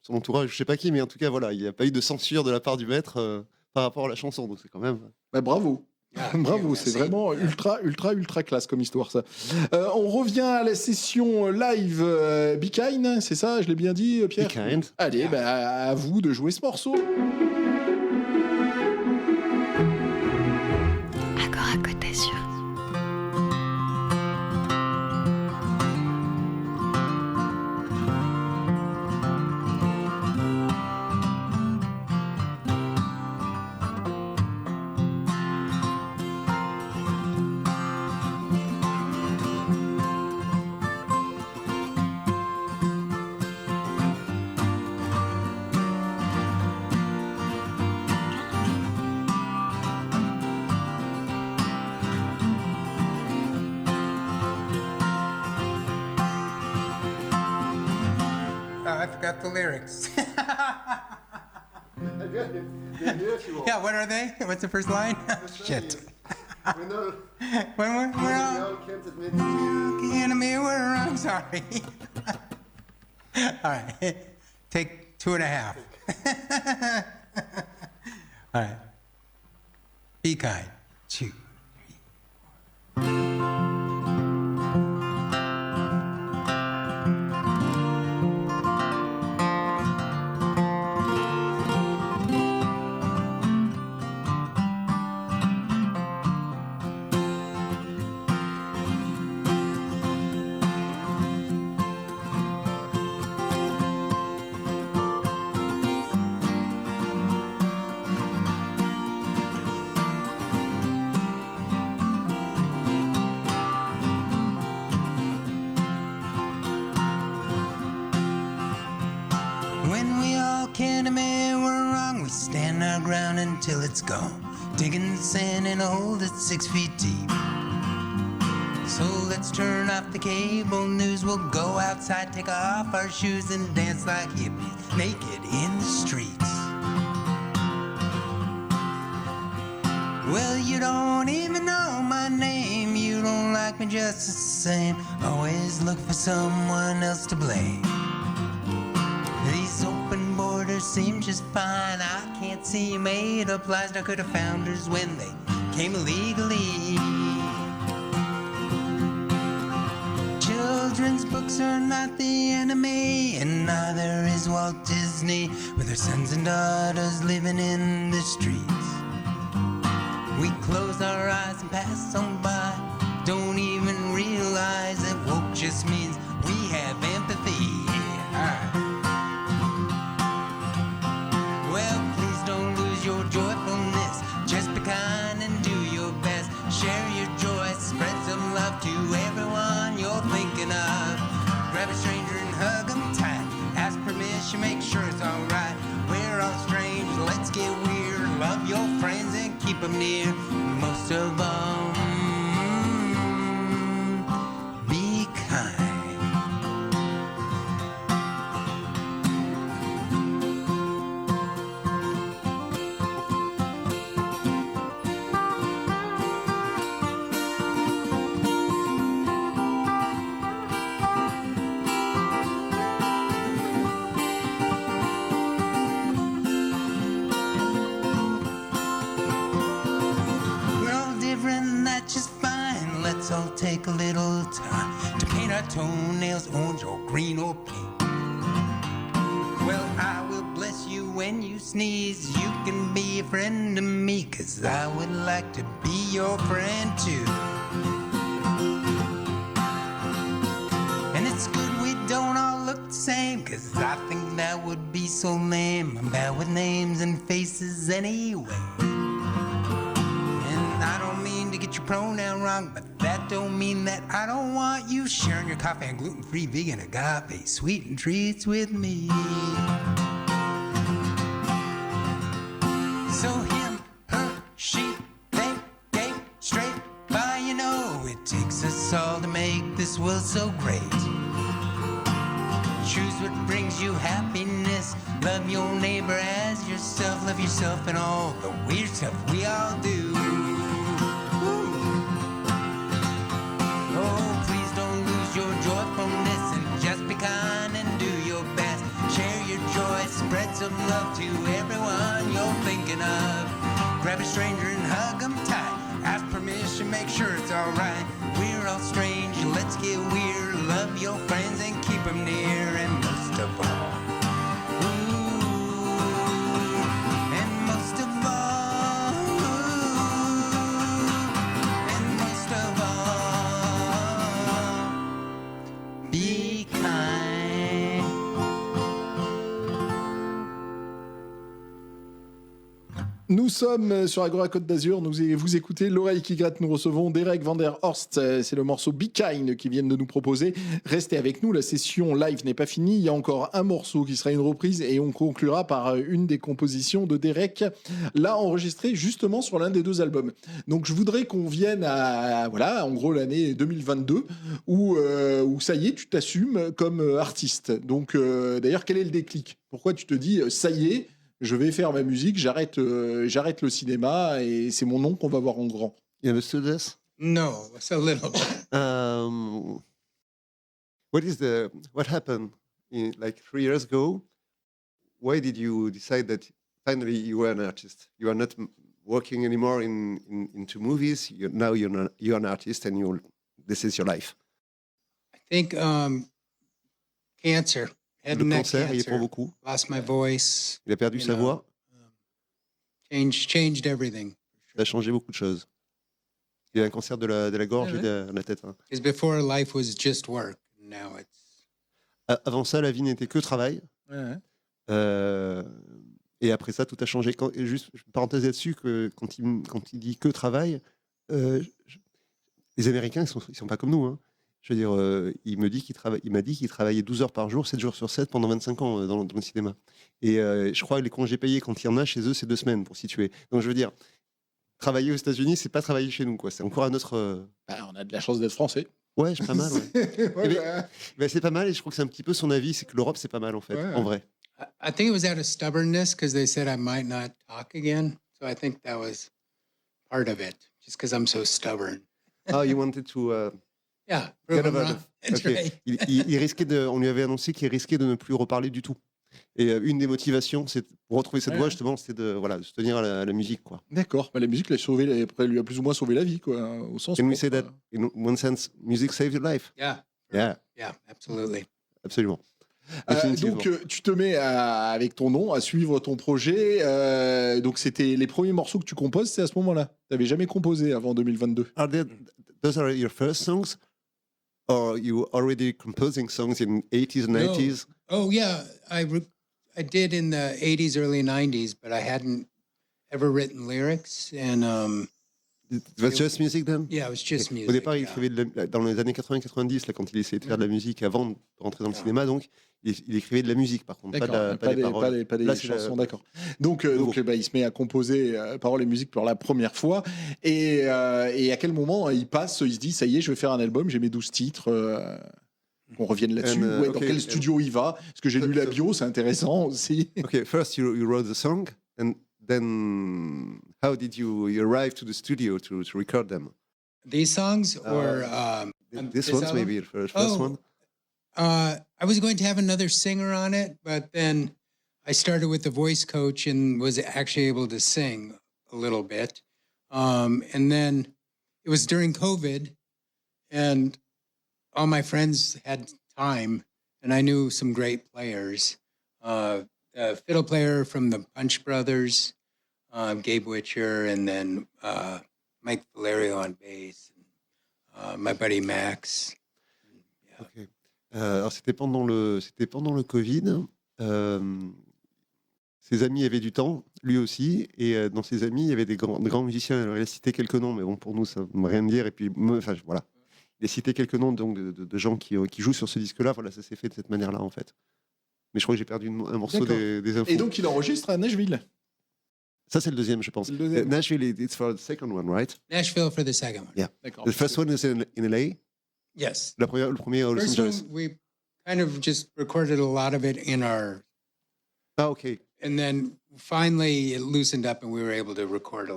son entourage, je sais pas qui, mais en tout cas voilà, il n'y a pas eu de censure de la part du maître par rapport à la chanson, donc c'est quand même. Bah, bravo. Yeah, Bravo, merci. c'est vraiment ultra classe comme histoire, ça. On revient à la session live Be Kind, c'est ça? Je l'ai bien dit, Pierre? Be Kind. Allez, bah, à vous de jouer ce morceau. Agora Côte d'Azur. Oh, I forgot the lyrics. Yeah, what are they? What's the first line? Shit. When we're wrong, enemy, we're wrong. Sorry. All right, take 2.5. All right. Be kind. 2. When we all can admit we're wrong, we stand our ground until it's gone. Digging the sand in a hole that's 6 feet deep. So let's turn off the cable news. We'll go outside, take off our shoes, and dance like hippies, naked in the streets. Well, you don't even know my name. You don't like me just the same. Always look for someone else to blame. These open borders seem just fine. I can't see made up lies. Now could have founders when they came illegally. Children's books are not the enemy, and neither is Walt Disney, with their sons and daughters living in the streets. We close our eyes and pass on by. Don't even realize that woke just means we have empathy. Yeah. All right. Grab a stranger and hug them tight. Ask permission, make sure it's alright. We're all strange, let's get weird. Love your friends and keep them near. Most of all, be kind. All take a little time to paint our toenails orange or green or pink. Well, I will bless you when you sneeze. You can be a friend to me, 'cause I would like to be your friend too. And it's good we don't all look the same, 'cause I think that would be so lame. I'm bad with names and faces anyway. And I don't mean to get your pronoun wrong, but that don't mean that I don't want you sharing your coffee and gluten-free vegan agape sweetened treats with me. So him, her, she, they, gay, straight, by you know it takes us all to make this world so great. Choose what brings you happiness. Love your neighbor as yourself. Love yourself and all the weird stuff we all do. Kind and do your best. Share your joy, spread some love to everyone you're thinking of. Grab a stranger and hug them tight. Ask permission, make sure it's alright. We're all strange, let's get weird. Love your friends and keep them near. And most of all, and most of all, and most of all, be kind. Nous sommes sur Agora Côte d'Azur, vous écoutez L'Oreille qui gratte, nous recevons Derek van der Horst, c'est le morceau Be Kind qu'ils viennent de nous proposer. Restez avec nous, la session live n'est pas finie, il y a encore un morceau qui sera une reprise et on conclura par une des compositions de Derek, là enregistrée justement sur l'un des deux albums. Donc je voudrais qu'on vienne à, voilà, en gros l'année 2022, où ça y est, tu t'assumes comme artiste. Donc d'ailleurs, quel est le déclic ? Pourquoi tu te dis, ça y est, je vais faire ma musique, j'arrête le cinéma et c'est mon nom qu'on va voir en grand. You understood this? No, it's a little. What happened like 3 years ago? Why did you decide that finally you were an artist? You are not working anymore into movies. You're an artist and this is your life. I think cancer. Le cancer, il est pour beaucoup. Lost my voice. Il a perdu sa voix. Changed everything. Ça a changé beaucoup de choses. Il a un cancer de la gorge et de la tête. Hein. Because before life was just work. Now it's. Avant ça, la vie n'était que travail. Ouais. Et après ça, tout a changé. Juste parenthèse là-dessus, quand il dit que travail, les Américains, ils sont pas comme nous. Hein. Je veux dire, il m'a dit qu'il travaillait 12 heures par jour, 7 jours sur 7 pendant 25 ans dans le cinéma. Et je crois que les congés payés, quand il y en a chez eux, c'est 2 semaines pour situer. Donc je veux dire, travailler aux États-Unis, c'est pas travailler chez nous, quoi. C'est encore un autre. On a de la chance d'être français. Ouais, c'est pas mal. Ouais. Ouais, mais c'est pas mal, et je crois que c'est un petit peu son avis, c'est que l'Europe, c'est pas mal en fait, en vrai. I think it was out of stubbornness because they said I might not talk again. So I think that was part of it, just because I'm so stubborn. Oh, you wanted to. Yeah, prove them wrong. That's Okay. right. Il risquait on lui avait annoncé qu'il risquait de ne plus reparler du tout. Et une des motivations, pour retrouver cette voix, justement, c'était de se tenir à la musique, quoi. D'accord. La musique lui a plus ou moins sauvé la vie, quoi, au sens. Can we say that in one sense, music saved your life? Yeah. Yeah. Yeah, absolutely. Absolument. Donc tu te mets avec ton nom à suivre ton projet. Donc c'était les premiers morceaux que tu composes, c'est à ce moment-là. Tu n'avais jamais composé avant 2022. Those are your first songs? Or you already composing songs in 80s and 90s? Oh yeah, I did in the 80s, early 90s, but I hadn't ever written lyrics. And It was just music then? Yeah, it was just music. Au départ, il yeah. écrivait dans les années 80-90, là, quand il essayait de faire de la musique avant de rentrer dans le cinéma, donc il écrivait de la musique, par contre, pas des paroles. Pas des Là, chansons, d'accord. Donc il se met à composer paroles et musique pour la première fois. Et à quel moment il se dit, ça y est, je vais faire un album, j'ai mes 12 titres. On revienne là-dessus. Dans quel studio il va? Parce que j'ai lu la bio, c'est intéressant aussi. Okay, first you wrote the song, and then how did you arrive to the studio to record them? These songs or This one's album? maybe the first one. I was going to have another singer on it, but then I started with the voice coach and was actually able to sing a little bit. And then it was during COVID, and all my friends had time, and I knew some great players. A fiddle player from the Punch Brothers, Gabe Witcher, and then Mike Valerio on bass, and my buddy Max. Yeah. Okay. Alors c'était pendant le Covid. Ses amis avaient du temps, lui aussi, et dans ses amis il y avait des grands musiciens. Alors il a cité quelques noms, mais bon pour nous ça ne veut rien dire. Et puis voilà, il a cité quelques noms donc de gens qui jouent sur ce disque-là. Voilà, ça s'est fait de cette manière-là en fait. Mais je crois que j'ai perdu un morceau des infos. Et donc il enregistre à Nashville. Ça c'est le deuxième, je pense. Nashville, it's for the second one, right? Nashville for the second one. Yeah. D'accord. The first one is in LA. Yes. Le premier à Los First Angeles. one, we kind of just recorded a lot of it in our, Ah ok. and then finally it loosened up and we were able to record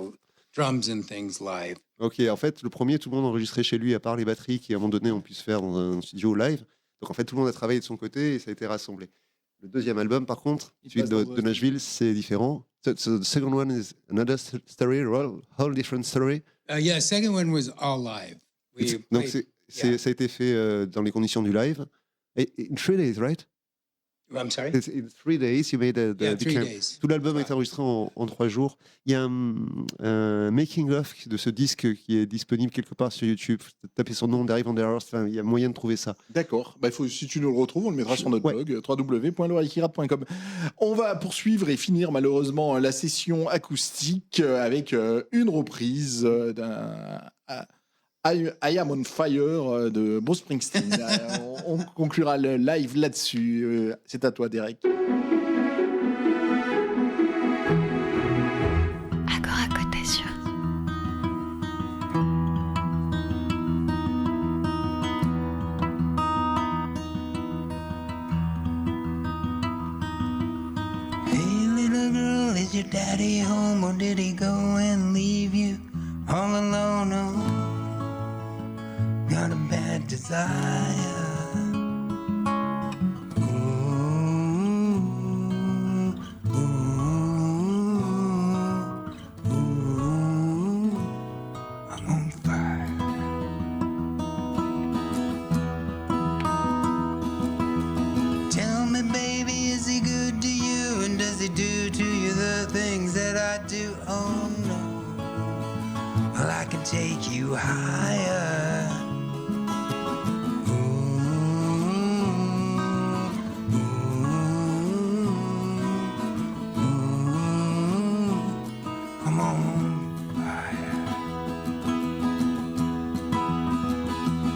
drums and things live. Ok, en fait, le premier, tout le monde enregistrait chez lui, à part les batteries qui, à un moment donné, on puisse faire dans un studio live. Donc, en fait, tout le monde a travaillé de son côté et ça a été rassemblé. Le deuxième album, par contre, celui de Nashville, c'est différent. So the second one is another story, whole different story. Yeah, second one was all live. Donc, ça a été fait dans les conditions du live. In 3 days, right? I'm sorry? In 3 days, you made the 3 days. Tout l'album a été enregistré en 3 jours. Il y a un making-of de ce disque qui est disponible quelque part sur YouTube. Tapez son nom, Dave Vanderhorst, il y a moyen de trouver ça. D'accord. Si tu nous le retrouves, on le mettra sur notre blog, www.loreikirate.com. On va poursuivre et finir malheureusement la session acoustique avec une reprise d'un I Am on Fire de Bruce Springsteen. On conclura le live là-dessus. C'est à toi, Derek. Agora Côte d'Azur. Hey little girl, is your daddy home or did he go and leave you all alone? Oh, got a bad desire. I'm on fire. Tell me, baby, is he good to you? And does he do to you the things that I do? Oh no. Well, I can take you higher. I'm on fire.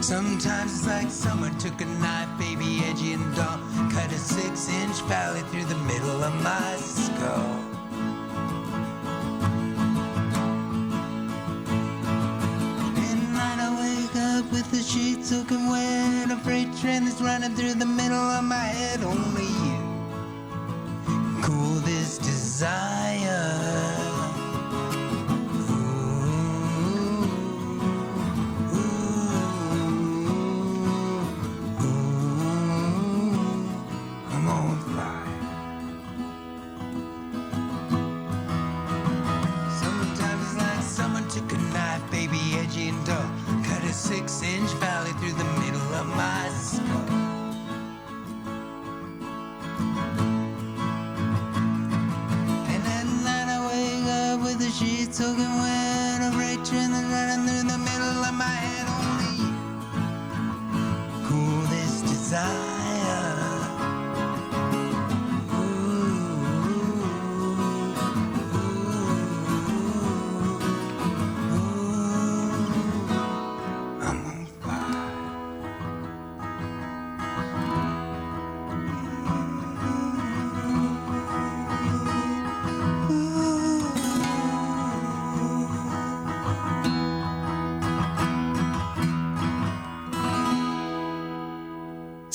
Sometimes it's like someone took a knife, baby, edgy and dull, cut a 6-inch valley through the middle of my skull. At night I wake up with the sheets soaking wet, a freight train that's running through the middle of my head. Only you cool this desire. I'm on fire. Sometimes it's like someone took a knife, baby, edgy and dull, cut a 6-inch valley through the middle of my skull. And at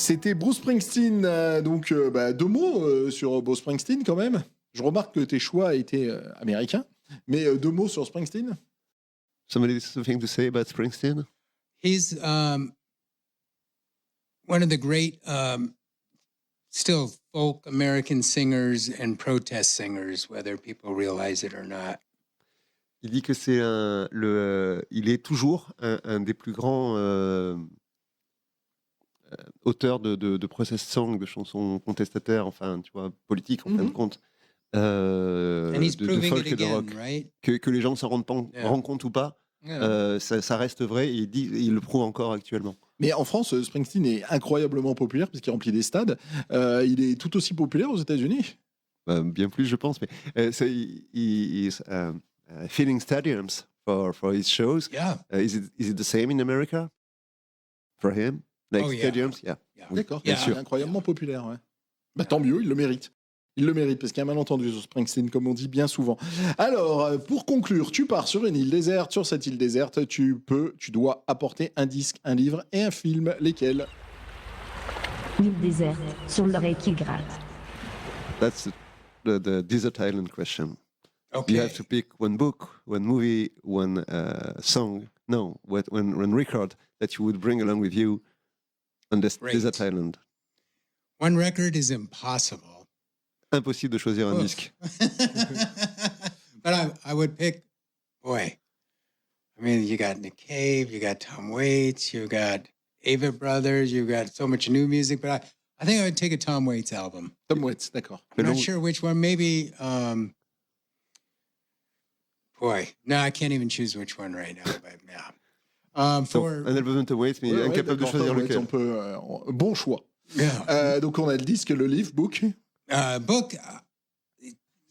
C'était Bruce Springsteen, donc 2 mots sur Bruce Springsteen quand même. Je remarque que tes choix étaient américains, mais 2 mots sur Springsteen. Something to say about Springsteen? He's one of the great still folk American singers and protest singers, whether people realize it or not. Il dit que c'est il est toujours un des plus grands auteurs de protest songs, de chansons contestataires, enfin, tu vois, politiques en fin de compte, de folk et de rock. Right? Que les gens s'en rendent compte ou pas, ça reste vrai et il le prouve encore actuellement. Mais en France, Springsteen est incroyablement populaire puisqu'il remplit des stades. Il est tout aussi populaire aux États-Unis. Bien plus, je pense. Mais he is filling stadiums for his shows. Yeah. Is it the same in America for him? Like stadiums? Yeah. D'accord. Bien Il sûr. est incroyablement populaire. Ouais. Tant mieux, il le mérite. Il le mérite parce qu'il y a un malentendu sur Springsteen, comme on dit bien souvent. Alors, pour conclure, tu pars sur une île déserte. Sur cette île déserte, tu dois apporter un disque, un livre et un film. Lesquels? L'île déserte, sur l'oreille qui gratte. That's the desert island question. Okay. You have to pick one book, one movie, one song. No, one record that you would bring along with you on this desert island. One record is impossible. Impossible de choisir un disque. But I would pick, boy, I mean, you got Nick Cave, you got Tom Waits, you got Ava Brothers, you got so much new music, but I think I would take a Tom Waits album. Tom Waits, d'accord. I'm not sure which one. Maybe, boy, no, I can't even choose which one right now, but yeah. Un album de Tom Waits, mais incapable de choisir lequel. On peut, bon choix. Yeah. Donc on a le disque, le livre, book. Book,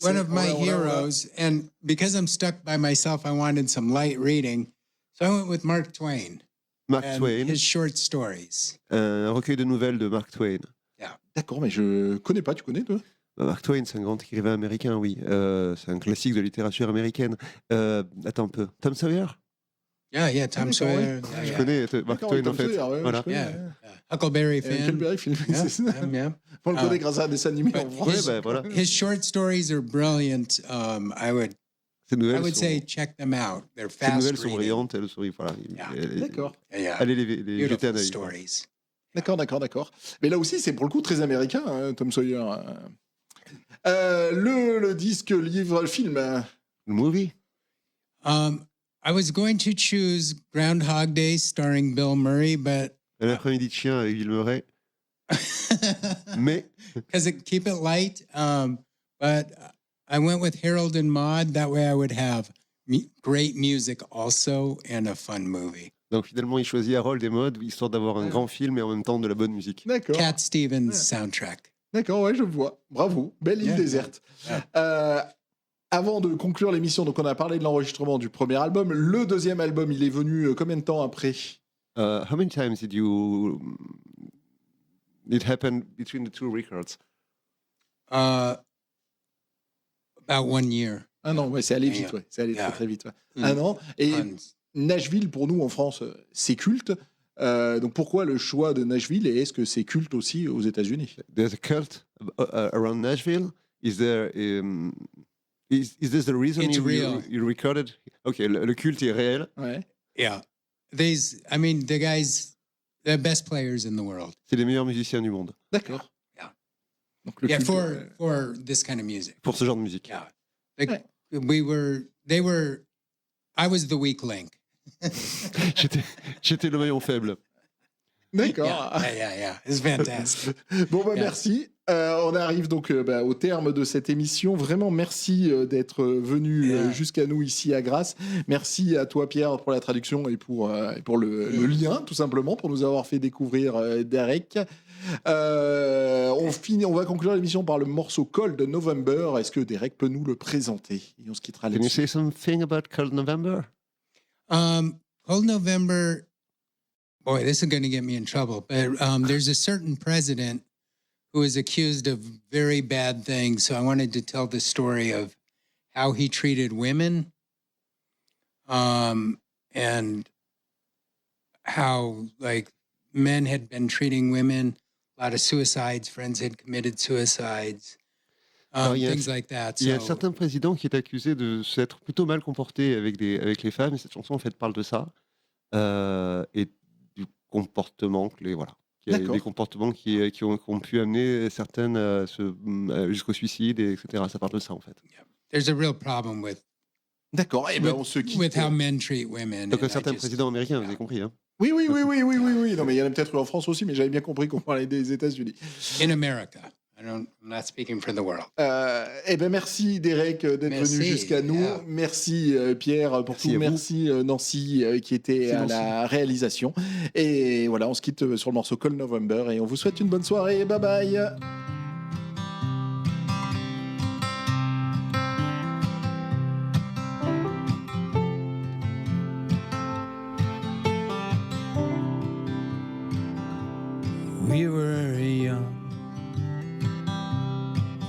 one of my heroes, and because I'm stuck by myself, I wanted some light reading, so I went with Mark Twain. Mark and Twain. His short stories. Un recueil de nouvelles de Mark Twain. Yeah. D'accord, mais je connais pas. Tu connais, toi? Mark Twain, c'est un grand écrivain américain, oui. C'est un classique de littérature américaine. Attends un peu. Tom Sawyer? Yeah, Tom Sawyer. Je connais Mark Twain, en fait. Voilà. Huckleberry Finn. Huckleberry Finn, c'est ça. Yeah. On le connaît grâce à un dessin animé en France. Voilà. His short stories are brilliant. I would say check them out. They're fast Ces nouvelles sont reading. brillantes, elles sont... Voilà. D'accord. Allez les jeter un œil. Stories. D'accord. Mais là aussi, c'est pour le coup très américain, hein, Tom Sawyer. Le disque, le livre, le film. Le movie? I was going to choose Groundhog Day starring Bill Murray, but... Un après-midi de chien avec Bill Murray. Mais... Because keep it light. But I went with Harold and Maude. That way I would have great music also and a fun movie. Donc finalement, il choisit Harold et Maude, histoire d'avoir un grand film et en même temps de la bonne musique. D'accord. Cat Stevens soundtrack. D'accord, ouais, je vois. Bravo. Belle île déserte. Avant de conclure l'émission, donc on a parlé de l'enregistrement du premier album. Le deuxième album, il est venu combien de temps après? How many times did it happen between the two records? About 1 year. Un an, ouais, c'est allé vite, ouais. C'est allé très vite. Ouais. Un an. Et Nashville, pour nous, en France, c'est culte. Donc pourquoi le choix de Nashville et est-ce que c'est culte aussi aux États-Unis? There's a cult around Nashville. Is this the reason you recorded? Okay, le culte est réel. Ouais. Yeah. The guys, the best players in the world. C'est les meilleurs musiciens du monde. D'accord. Yeah. Donc le culte, for this kind of music. Pour ce genre de musique. Yeah. I was the weak link. J'étais le maillon faible. D'accord. Yeah. It's fantastic. Bon, merci. On arrive donc au terme de cette émission. Vraiment, merci d'être venu jusqu'à nous ici à Grasse. Merci à toi, Pierre, pour la traduction et pour le lien, tout simplement, pour nous avoir fait découvrir Derek. On va conclure l'émission par le morceau Cold November. Est-ce que Derek peut nous le présenter? Et on se quittera là-dessus. Can you say something about Cold November? Cold November... Boy, this is going to get me in trouble. But there's a certain president who is accused of very bad things. So I wanted to tell the story of how he treated women, and how like men had been treating women a lot of suicides. Friends had committed suicides. Things like that. Il y a certains présidents qui est accusé de s'être plutôt mal comporté avec les femmes. Et cette chanson, en fait, parle de ça. Et du comportement, des comportements qui ont pu amener certaines jusqu'au suicide, etc. Ça parle de ça, en fait. Yeah. There's a real problem with. D'accord. Et ben on se quitte. With how men treat women. Donc certains présidents américains, vous avez compris, hein. Oui. Non, mais il y en a peut-être en France aussi, mais j'avais bien compris qu'on parlait des États-Unis. In America. I'm not speaking for the world. Merci Derek d'être venu jusqu'à nous. Yeah. Merci Pierre pour tout. Merci Nancy qui était à la réalisation. Et voilà, on se quitte sur le morceau Cold November et on vous souhaite une bonne soirée. Bye bye. We were young,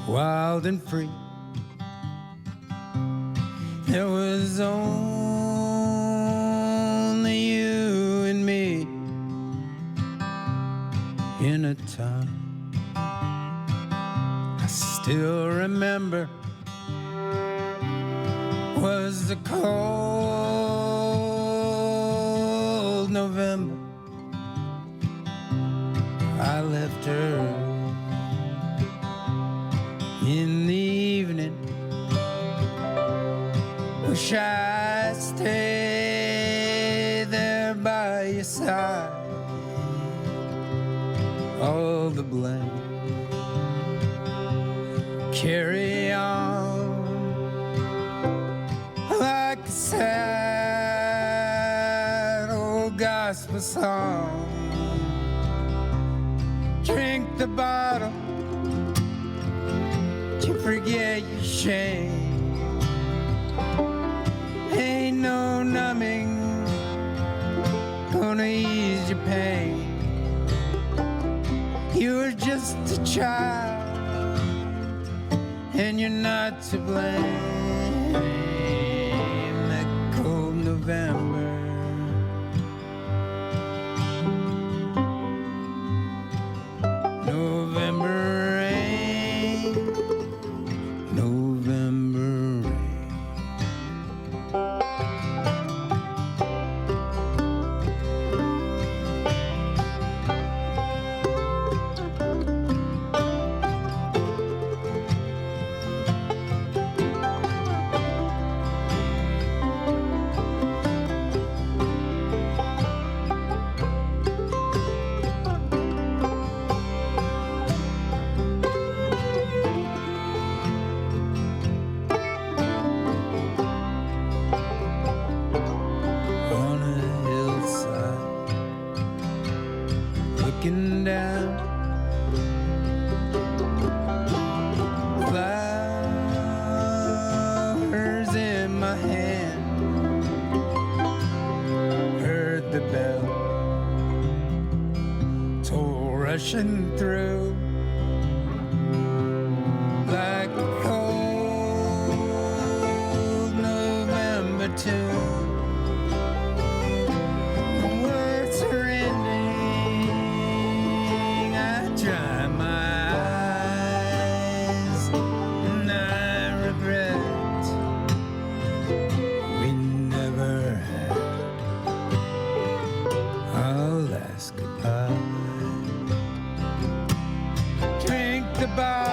wild and free. There was only you and me in a time I still remember was the cold November. I left her in the evening. Wish I'd stay there by your side. All the blame, carry on like a sad old gospel song. Drink the bottle to forget your shame. Ain't no numbing gonna ease your pain. You were just a child and you're not to blame. That cold November. Rushing through like a cold November tune. Words are ending. I dry my eyes and I regret we never had our last goodbye. The bar